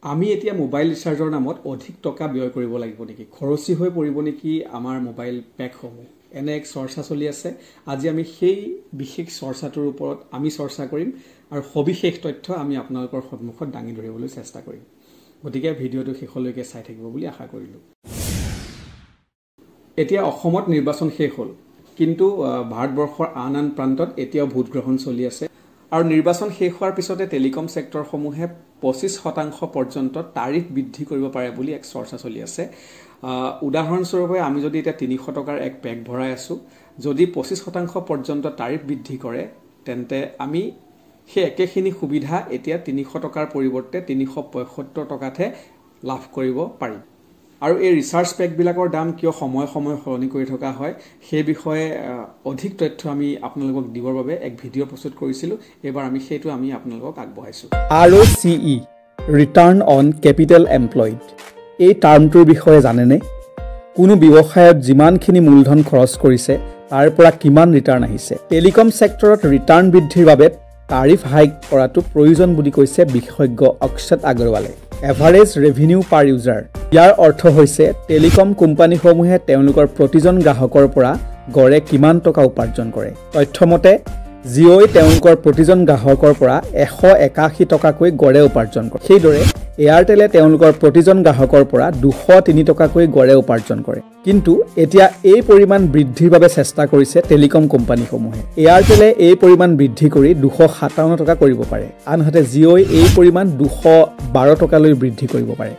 আমি এতিয়া মোবাইল ৰিচাৰ্জৰ নামত অধিক টকা ব্যয় কৰিব লাগিব নেকি, খৰচী হৈ পৰিব নেকি আমাৰ মোবাইল পেকসমূহ, এনে এক চৰ্চা চলি আছে। আজি আমি সেই বিশেষ চৰ্চাটোৰ ওপৰত আমি চৰ্চা কৰিম আৰু সবিশেষ তথ্য আমি আপোনালোকৰ সন্মুখত দাঙি ধৰিবলৈ চেষ্টা কৰিম। গতিকে ভিডিঅ'টো শেষলৈকে চাই থাকিব বুলি আশা কৰিলোঁ। এতিয়া অসমত নিৰ্বাচন শেষ হ'ল, কিন্তু ভাৰতবৰ্ষৰ আন আন প্ৰান্তত এতিয়াও ভোটগ্ৰহণ চলি আছে আৰু নিৰ্বাচন শেষ হোৱাৰ পিছতে টেলিকম ছেক্টৰসমূহে 25% পৰ্যন্ত তাৰিফ বৃদ্ধি কৰিব পাৰে বুলি এক চৰ্চা চলি আছে। উদাহৰণস্বৰূপে আমি যদি এতিয়া 300 টকাৰ এক পেক ভৰাই আছোঁ, যদি 25% পৰ্যন্ত তাৰিফ বৃদ্ধি কৰে তেন্তে আমি সেই একেখিনি সুবিধা এতিয়া 300 টকাৰ পৰিৱৰ্তে 375 টকাতহে লাভ কৰিব পাৰিম। আৰু এই ৰিচাৰ্জ পেকবিলাকৰ দাম কিয় সময়ে সময়ে সলনি কৰি থকা হয় সেই বিষয়ে অধিক তথ্য আমি আপোনালোকক দিবৰ বাবে এক ভিডিঅ' প্ৰস্তুত কৰিছিলোঁ। এবাৰ আমি সেইটো আপোনালোকক আগবঢ়াইছোঁ। ROCE return on capital employed, এই টাৰ্মটোৰ বিষয়ে জানেনে? কোনো ব্যৱসায়ত যিমানখিনি মূলধন খৰচ কৰিছে তাৰ পৰা কিমান ৰিটাৰ্ণ আহিছে। টেলিকম ছেক্টৰত ৰিটাৰ্ণ বৃদ্ধিৰ বাবে তাৰিফ হাইক কৰাটো প্ৰয়োজন বুলি কৈছে বিশেষজ্ঞ অক্ষত আগৰৱালে। এভাৰেজ ৰেভিনিউ পাৰ ইউজাৰ, ইয়াৰ অৰ্থ হৈছে টেলিকম কোম্পানীসমূহে তেওঁলোকৰ প্ৰতিজন গ্ৰাহকৰ পৰা গড়ে কিমান টকা উপাৰ্জন কৰে। তথ্যমতে জিঅ'ই তেওঁলোকৰ প্ৰতিজন গ্ৰাহকৰ পৰা 181 টকাকৈ গড়ে উপাৰ্জন কৰে। সেইদৰে এয়াৰটেলে তেওঁলোকৰ প্ৰতিজন গ্ৰাহকৰ পৰা 203 টকাকৈ গড়ে উপাৰ্জন কৰে। কিন্তু এতিয়া এই পৰিমাণ বৃদ্ধিৰ বাবে চেষ্টা কৰিছে টেলিকম কোম্পানীসমূহে। এয়াৰটেলে এই পৰিমাণ বৃদ্ধি কৰি 257 টকা কৰিব পাৰে, আনহাতে জিঅ'ই এই পৰিমাণ 212 টকালৈ বৃদ্ধি কৰিব পাৰে।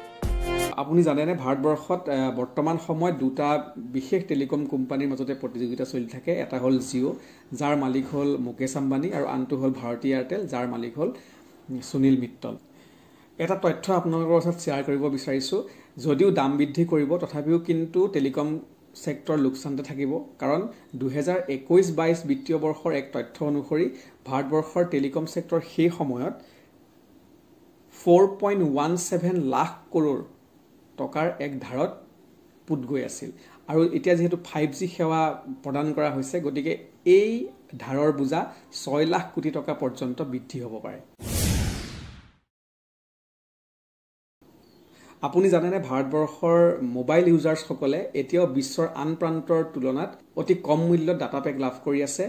আপুনি জানেনে ভাৰতবৰ্ষত বৰ্তমান সময়ত দুটা বিশেষ টেলিকম কোম্পানীৰ মাজতে প্ৰতিযোগিতা চলি থাকে। এটা হ'ল জিঅ', যাৰ মালিক হ'ল মুকেশ আম্বানী, আৰু আনটো হ'ল ভাৰতী এয়াৰটেল, যাৰ মালিক হ'ল সুনীল মিট্টল। এটা তথ্য আপোনালোকৰ ওচৰত শ্বেয়াৰ কৰিব বিচাৰিছোঁ। যদিও দাম বৃদ্ধি কৰিব তথাপিও কিন্তু টেলিকম ছেক্টৰ লোকচানতে থাকিব, কাৰণ 2021-22 বিত্তীয় বৰ্ষৰ এক তথ্য অনুসৰি ভাৰতবৰ্ষৰ টেলিকম ছেক্টৰ সেই সময়ত 4.17 লাখ কৰোৰ টকাৰ এক ধাৰত পুত গৈ আছিল। আৰু এতিয়া যিহেতু 5G সেৱা প্ৰদান কৰা হৈছে, গতিকে এই ধাৰৰ বোজা 6 লাখ কোটি টকা পৰ্যন্ত বৃদ্ধি হ'ব পাৰে। আপুনি জানেনে ভাৰতবৰ্ষৰ মোবাইল ইউজাৰ্ছসকলে এতিয়াও বিশ্বৰ আন প্ৰান্তৰ তুলনাত অতি কম মূল্যত ডাটা পেক লাভ কৰি আছে।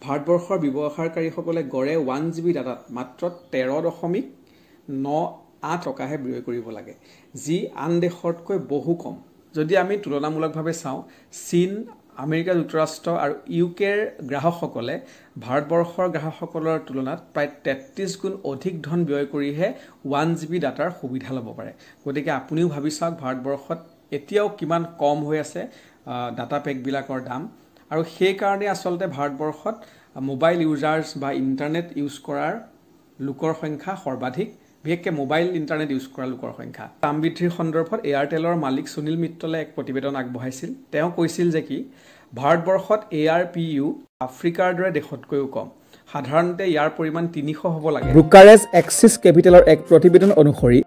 ভাৰতবৰ্ষৰ ব্যৱহাৰকাৰীসকলে গড়ে 1 GB ডাটাত মাত্ৰ 13.98 টকাহে ব্যয় কৰিব লাগে, যি আন দেশতকৈ বহু কম। যদি আমি তুলনামূলকভাৱে চাওঁ, চীন, আমেৰিকা যুক্তৰাষ্ট্ৰ আৰু ইউকেৰ গ্ৰাহকসকলে ভাৰতবৰ্ষৰ গ্ৰাহকসকলৰ তুলনাত প্ৰায় 33 গুণ অধিক ধন ব্যয় কৰিহে 1 GB ডাটাৰ সুবিধা ল'ব পাৰে। গতিকে আপুনিও ভাবি চাওক ভাৰতবৰ্ষত এতিয়াও কিমান কম হৈ আছে ডাটা পেকবিলাকৰ দাম। আৰু সেইকাৰণে আচলতে ভাৰতবৰ্ষত মোবাইল ইউজাৰ্ছ বা ইণ্টাৰনেট ইউজ কৰাৰ লোকৰ সংখ্যা সৰ্বাধিক, বিশেষকৈ মোবাইল ইণ্টাৰনেট ইউজ কৰা লোকৰ সংখ্যা। দাম বৃদ্ধিৰ সন্দৰ্ভত এয়াৰটেলৰ মালিক সুনীল মিট্টলে এক প্ৰতিবেদন আগবঢ়াইছিল। তেওঁ কৈছিল যে ভাৰতবৰ্ষত ARPU আফ্ৰিকাৰ দৰে দেশতকৈও কম। সাধাৰণতে ইয়াৰ পৰিমাণ 300 হ'ব লাগে। ব্ৰোকাৰেজ এক্সিছ কেপিটেলৰ এক প্ৰতিবেদন অনুসৰি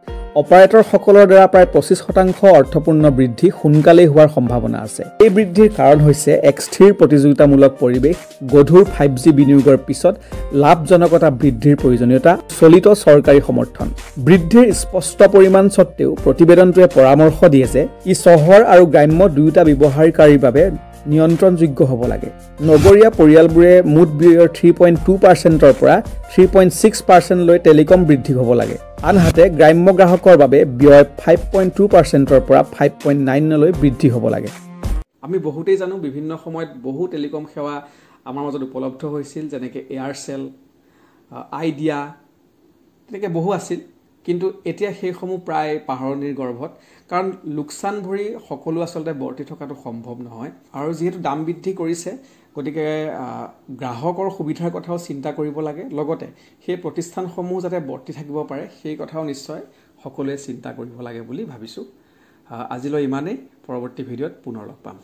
অপাৰেটৰসকলৰ দ্বাৰা প্ৰায় 25% অৰ্থপূৰ্ণ বৃদ্ধি সোনকালেই হোৱাৰ সম্ভাৱনা আছে। এই বৃদ্ধিৰ কাৰণ হৈছে এক স্থিৰ প্ৰতিযোগিতামূলক পৰিৱেশ, গধুৰ 5G বিনিয়োগৰ পিছত লাভজনকতা বৃদ্ধিৰ প্ৰয়োজনীয়তা, চলিত চৰকাৰী সমৰ্থন। বৃদ্ধিৰ স্পষ্ট পৰিমাণ স্বত্তেও প্ৰতিবেদনটোৱে পৰামৰ্শ দিয়ে যে ই চহৰ আৰু গ্ৰাম্য দুয়োটা ব্যৱহাৰকাৰীৰ বাবে নিয়ন্ত্ৰণযোগ্য হ'ব লাগে। নগৰীয়া পৰিয়ালবোৰে মুঠ ব্যয়ৰ 3.2%ৰ পৰা 3.6% লৈ টেলিকম বৃদ্ধি হ'ব লাগে, আনহাতে গ্ৰাম্য গ্ৰাহকৰ বাবে ব্যয় 5.2%ৰ পৰা 5.9 লৈ বৃদ্ধি হ'ব লাগে। আমি বহুতেই জানো বিভিন্ন সময়ত বহু টেলিকম সেৱা আমাৰ মাজত উপলব্ধ হৈছিল, যেনেকৈ এয়াৰচেল, আইডিয়া, তেনেকৈ বহু আছিল। কিন্তু এতিয়া সেইসমূহ প্ৰায় পাহৰণিৰ গৰ্ভত, কাৰণ লোকচান ভৰি সকলো আচলতে বৰ্তি থকাটো সম্ভৱ নহয়। আৰু যিহেতু দাম বৃদ্ধি কৰিছে, গতিকে গ্ৰাহকৰ সুবিধাৰ কথাও চিন্তা কৰিব লাগে, লগতে সেই প্ৰতিষ্ঠানসমূহ যাতে বৰ্তি থাকিব পাৰে সেই কথাও নিশ্চয় সকলোৱে চিন্তা কৰিব লাগে বুলি ভাবিছোঁ। আজিলৈ ইমানেই, পৰৱৰ্তী ভিডিঅ'ত পুনৰ লগ পাম।